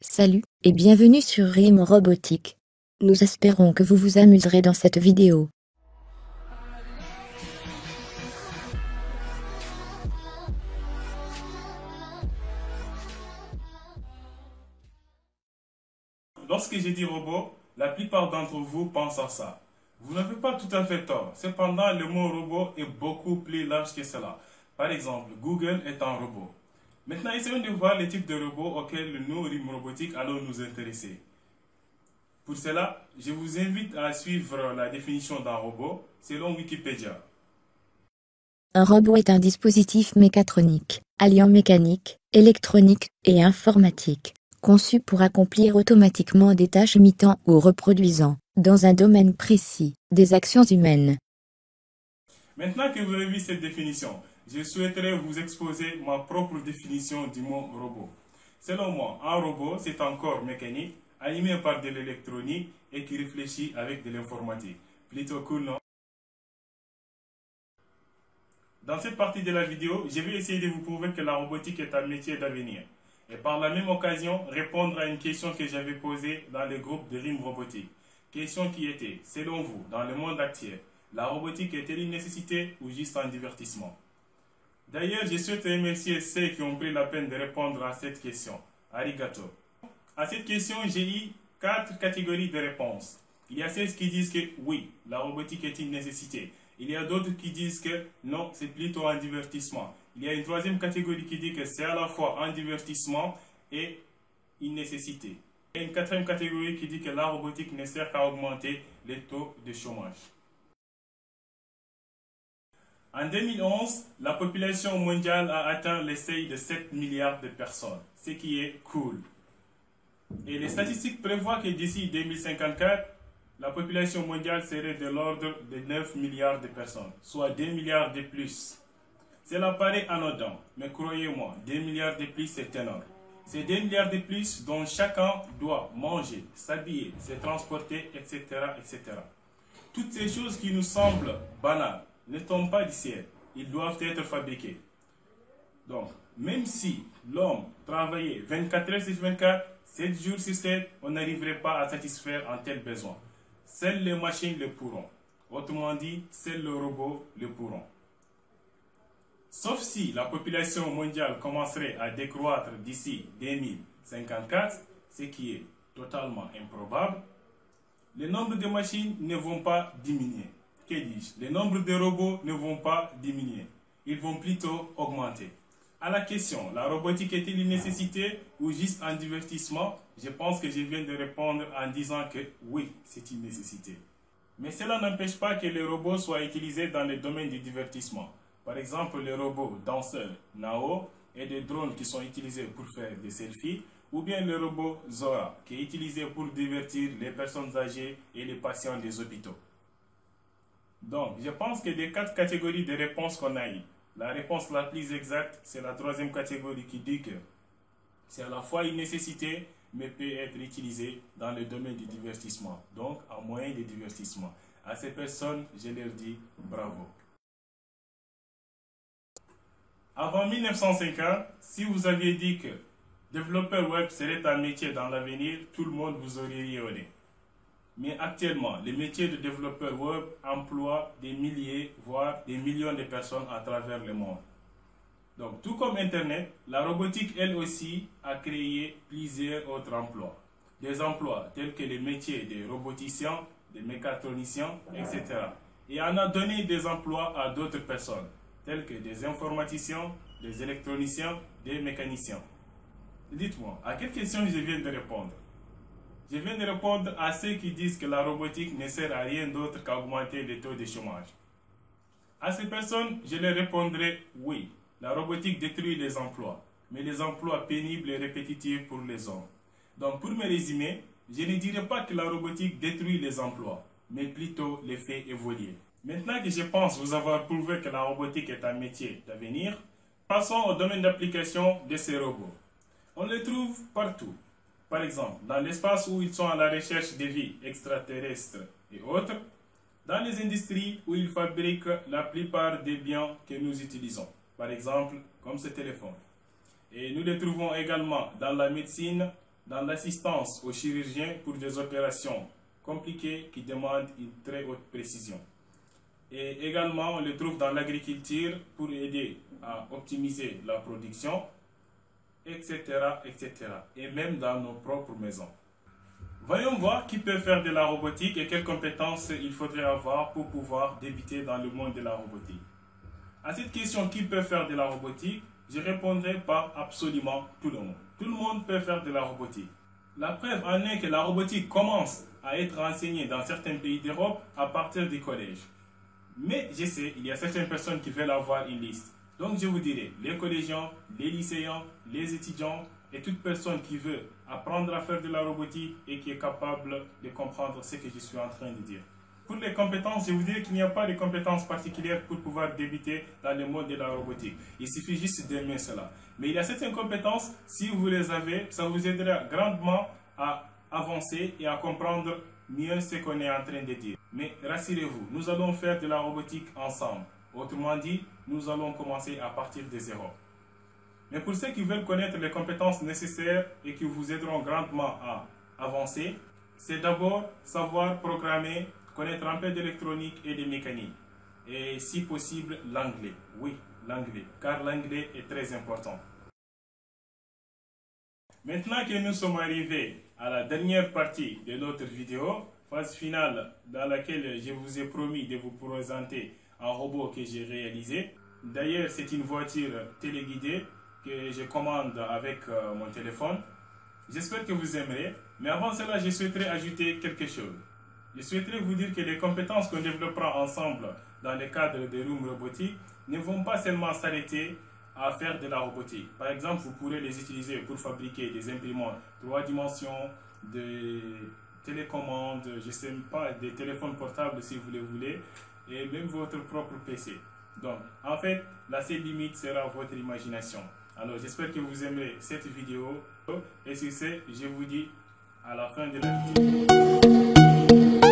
Salut, et bienvenue sur RIM Robotique. Nous espérons que vous vous amuserez dans cette vidéo. Lorsque j'ai dit robot, la plupart d'entre vous pensent à ça. Vous n'avez pas tout à fait tort. Cependant, le mot robot est beaucoup plus large que cela. Par exemple, Google est un robot. Maintenant, essayons de voir les types de robots auxquels nous, RIM Robotique, allons nous intéresser. Pour cela, je vous invite à suivre la définition d'un robot selon Wikipédia. Un robot est un dispositif mécatronique, alliant mécanique, électronique et informatique, conçu pour accomplir automatiquement des tâches imitant ou reproduisant, dans un domaine précis, des actions humaines. Maintenant que vous avez vu cette définition, je souhaiterais vous exposer ma propre définition du mot robot. Selon moi, un robot, c'est un corps mécanique animé par de l'électronique et qui réfléchit avec de l'informatique. Plutôt cool, non? Dans cette partie de la vidéo, je vais essayer de vous prouver que la robotique est un métier d'avenir. Et par la même occasion, répondre à une question que j'avais posée dans le groupe de RIM Robotique. Question qui était, selon vous, dans le monde actuel, la robotique est-elle une nécessité ou juste un divertissement? D'ailleurs, je souhaite remercier ceux qui ont pris la peine de répondre à cette question. Arigato. À cette question, j'ai eu 4 catégories de réponses. Il y a ceux qui disent que oui, la robotique est une nécessité. Il y a d'autres qui disent que non, c'est plutôt un divertissement. Il y a une troisième catégorie qui dit que c'est à la fois un divertissement et une nécessité. Il y a une quatrième catégorie qui dit que la robotique ne sert qu'à augmenter les taux de chômage. En 2011, la population mondiale a atteint le seuil de 7 milliards de personnes, ce qui est cool. Et les statistiques prévoient que d'ici 2054, la population mondiale serait de l'ordre de 9 milliards de personnes, soit 2 milliards de plus. Cela paraît anodin, mais croyez-moi, 2 milliards de plus, c'est énorme. C'est 2 milliards de plus dont chacun doit manger, s'habiller, se transporter, etc., etc. Toutes ces choses qui nous semblent banales ne tombent pas du ciel. Ils doivent être fabriqués. Donc, même si l'homme travaillait 24 heures sur 24, 7 jours sur 7, on n'arriverait pas à satisfaire un tel besoin. Seules les machines le pourront. Autrement dit, seuls les robots le pourront. Sauf si la population mondiale commencerait à décroître d'ici 2054, ce qui est totalement improbable, le nombre de machines ne vont pas diminuer. Que dis-je? Les nombres de robots ne vont pas diminuer. Ils vont plutôt augmenter. À la question, la robotique est-elle une nécessité ou juste un divertissement? Je pense que je viens de répondre en disant que oui, c'est une nécessité. Mais cela n'empêche pas que les robots soient utilisés dans le domaine du divertissement. Par exemple, les robots danseurs Nao et des drones qui sont utilisés pour faire des selfies, ou bien le robot Zora qui est utilisé pour divertir les personnes âgées et les patients des hôpitaux. Donc, je pense que des 4 catégories de réponses qu'on a eues, la réponse la plus exacte, c'est la troisième catégorie qui dit que c'est à la fois une nécessité, mais peut être utilisé dans le domaine du divertissement, donc un moyen de divertissement. À ces personnes, je leur dis bravo. Avant 1950, si vous aviez dit que développeur web serait un métier dans l'avenir, tout le monde vous aurait rigolé. Mais actuellement, le métier de développeur web emploie des milliers, voire des millions de personnes à travers le monde. Donc, tout comme Internet, la robotique, elle aussi, a créé plusieurs autres emplois. Des emplois tels que les métiers de roboticiens, de mécatroniciens, etc. Et en a donné des emplois à d'autres personnes, tels que des informaticiens, des électroniciens, des mécaniciens. Dites-moi, à quelle question je viens de répondre? Je viens de répondre à ceux qui disent que la robotique ne sert à rien d'autre qu'à augmenter les taux de chômage. À ces personnes, je leur répondrai oui, la robotique détruit les emplois, mais les emplois pénibles et répétitifs pour les hommes. Donc pour me résumer, je ne dirais pas que la robotique détruit les emplois, mais plutôt les fait évoluer. Maintenant que je pense vous avoir prouvé que la robotique est un métier d'avenir, passons au domaine d'application de ces robots. On les trouve partout. Par exemple, dans l'espace où ils sont à la recherche de vie extraterrestre et autres, dans les industries où ils fabriquent la plupart des biens que nous utilisons, par exemple, comme ce téléphone. Et nous les trouvons également dans la médecine, dans l'assistance aux chirurgiens pour des opérations compliquées qui demandent une très haute précision. Et également, on les trouve dans l'agriculture pour aider à optimiser la production, etc., etc. Et même dans nos propres maisons. Voyons voir qui peut faire de la robotique et quelles compétences il faudrait avoir pour pouvoir débuter dans le monde de la robotique. À cette question, qui peut faire de la robotique, je répondrai par absolument tout le monde. Tout le monde peut faire de la robotique. La preuve en est que la robotique commence à être enseignée dans certains pays d'Europe à partir du collège. Mais je sais, il y a certaines personnes qui veulent avoir une liste. Donc je vous dirai, les collégiens, les lycéens, les étudiants et toute personne qui veut apprendre à faire de la robotique et qui est capable de comprendre ce que je suis en train de dire. Pour les compétences, je vous dirais qu'il n'y a pas de compétences particulières pour pouvoir débuter dans le monde de la robotique. Il suffit juste d'aimer cela. Mais il y a certaines compétences, si vous les avez, ça vous aidera grandement à avancer et à comprendre mieux ce qu'on est en train de dire. Mais rassurez-vous, nous allons faire de la robotique ensemble. Autrement dit, nous allons commencer à partir de zéro. Mais pour ceux qui veulent connaître les compétences nécessaires et qui vous aideront grandement à avancer, c'est d'abord savoir programmer, connaître un peu d'électronique et de mécanique. Et si possible, l'anglais. Oui, l'anglais, car l'anglais est très important. Maintenant que nous sommes arrivés à la dernière partie de notre vidéo, phase finale dans laquelle je vous ai promis de vous présenter un robot que j'ai réalisé. D'ailleurs, c'est une voiture téléguidée que je commande avec mon téléphone. J'espère que vous aimerez, mais avant cela, je souhaiterais ajouter quelque chose. Je souhaiterais vous dire que les compétences qu'on développera ensemble dans le cadre de Room Robotique ne vont pas seulement s'arrêter à faire de la robotique. Par exemple, vous pourrez les utiliser pour fabriquer des imprimantes 3 dimensions, des télécommandes, je ne sais pas, des téléphones portables si vous les voulez, et même votre propre PC. Donc, en fait, la seule limite sera votre imagination. Alors, j'espère que vous aimerez cette vidéo. Et sur ce, je vous dis à la fin de la vidéo.